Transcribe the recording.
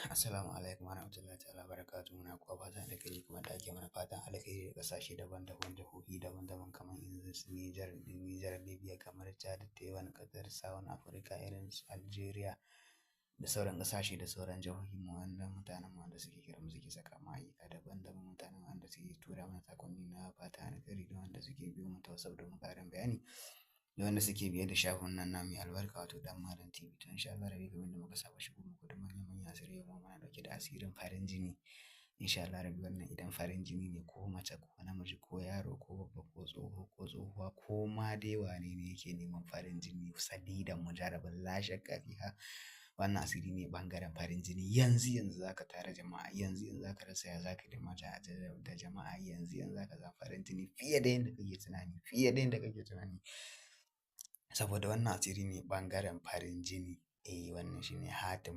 Assalamu alaikum warahmatullahi ta'ala barakatuh. Muna kuwa fatan alkhairi kuma da ake mana fatan alkhairi da ƙasashe daban-daban, jihohi daban-daban kamar irin su Nijar, Libya, kamar Chad, Taiwan, Qatar, South Africa, irin su Algeria da sauran ƙasashe da sauran jihohi mu wanda mutanen mu wanda suke kira mu suke saka mu ayyuka daban-daban, mutanen wanda suke tura mana sakonni na fatan alkhairi da wanda suke biyo mu ta WhatsApp domin ƙarin bayani. Da wanda suke biye da shafin nan na mai albarka wato Dan Malam TV. To insha Allah rabi kamar da muka saba shigo muku da manya-manyan asirai mu muna dauke da asirin farin jini. Insha Allah rabi wannan idan farin jini ne ko mace ko namiji ko yaro ko babba ko tsoho ko tsohuwa ko ma dai wane ne yake neman farin jini sadidan mujarabin la shakka fiha. Wannan asiri ne bangaren farin jini. Yanzu zaka tara jama'a, yanzu zaka rasa ya zaka da jama'a, yanzu zaka za farin jini fiye da yadda kake tunani. Saboda wannan asiri ne ɓangaren farin jini. Wannan shine hatimin